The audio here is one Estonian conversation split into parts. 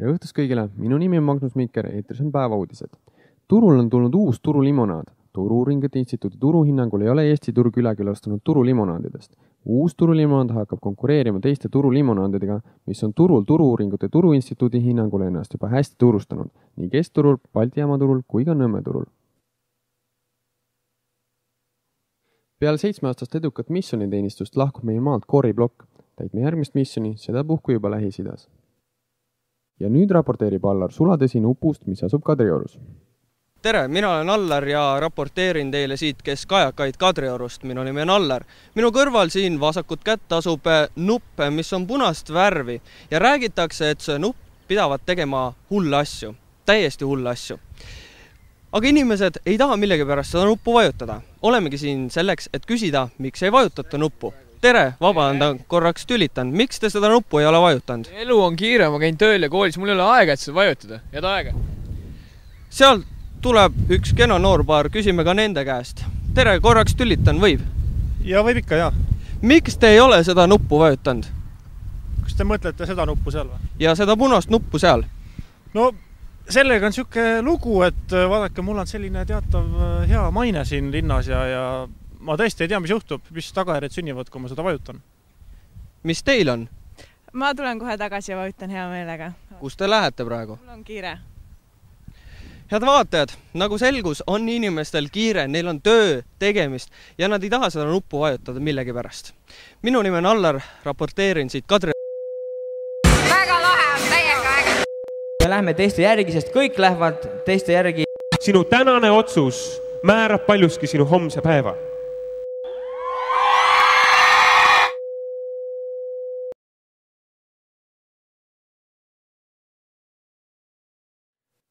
Tere õhtust kõigile, minu nimi on Magnus Mikker, eetris on päevauudised. Turul on tulnud uus turulimonaad. Turu-uuringute instituudi turuhinnangul ei ole Eesti turg üleküllastunud turulimonaadidest. Uus turulimonaad hakkab konkureerima teiste turulimonaadidega, mis on turul turu-uuringute turuinstituudi hinnangul ennast juba hästi turustanud, nii Kesturul, Balti jaamaturul kui ka Nõmme turul. Peale 7-aastast edukat missioniteenistust lahkub meil maalt kooriblokk, täitme järgmist missioni, seda puhku juba Lähis-Idas. Ja nüüd raporteerib Allar Sulatõsi nupust, mis asub Kadriorus. Tere, mina olen Allar ja raporteerin teile siit Keskajakaid Kadriorust. Minu nimi on Allar. Minu kõrval siin vasakut kätt asub nupp, mis on punast värvi ja räägitakse, et see nupp pidavat tegema hulle asju, täiesti hulle asju. Aga inimesed ei taha millegipärast seda nuppu vajutada. Olemegi siin selleks, et küsida, miks ei vajutata nuppu. Tere, vabandan, korraks tülitan. Miks te seda nuppu ei ole vajutanud? Elu on kiire, ma käin tööl ja koolis, mul ei ole aega, et seda vajutada. Head aega. Seal tuleb üks kena noorpaar, küsime ka nende käest. Tere, korraks tülitan, võib? Ja võib ikka, jah. Miks te ei ole seda nuppu vajutanud? Kas te mõtlete seda nuppu seal või? Ja seda punast nuppu seal? No, sellega on siuke lugu, et vaadake, mul on selline teatav hea maine siin linnas ja ma tõesti ei tea, mis juhtub, mis tagajärjed sünnivad, kui ma seda vajutan. Mis teil on? Ma tulen kohe tagasi ja vajutan hea meelega. Kus te lähete praegu? Mul on kiire. Head vaatajad, nagu selgus, on inimestel kiire, neil on töö tegemist ja nad ei taha seda nuppu vajutada millegi pärast. Minu nimi on Allar, raporteerin siit Kadri. Väga lahe on, täiega äge. Me lähme teiste järgi, sest kõik lähevad teiste järgi. Sinu tänane otsus määrab paljuski sinu homse päeva.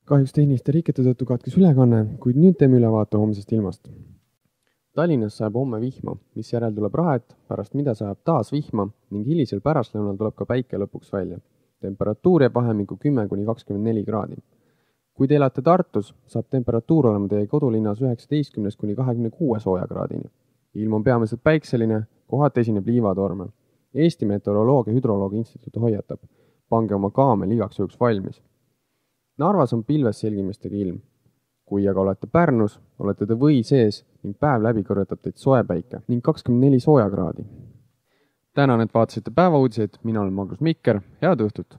Kahjuks tehniliste rikete tõttu katkes ülekanne, kuid nüüd teeme ülevaate homsest ilmast. Tallinnas sajab homme vihma, mis järel tuleb rahet, pärast mida sajab taas vihma ning hilisel pärastlõunal tuleb ka päike lõpuks välja. Temperatuur jääb vahemikku 10–24 kraadi. Kui te elate Tartus, saab temperatuur olema teie kodulinnas 19–26 soojakraadini. Ilm on peamiselt päikseline, kohati esineb liivatorme. Eesti Meteoroloogia Hüdroloogia Instituut hoiatab. Pange oma kaamel igaks juhuks valmis. Narvas on pilves selgimistega ilm. Kui aga olete Pärnus, olete te või sees ning päev läbi kõrvetab teid soe päike ning 24 soojakraadi. Tänan, et vaatasite päevauudiseid, mina olen Magnus Mikker, head õhtut!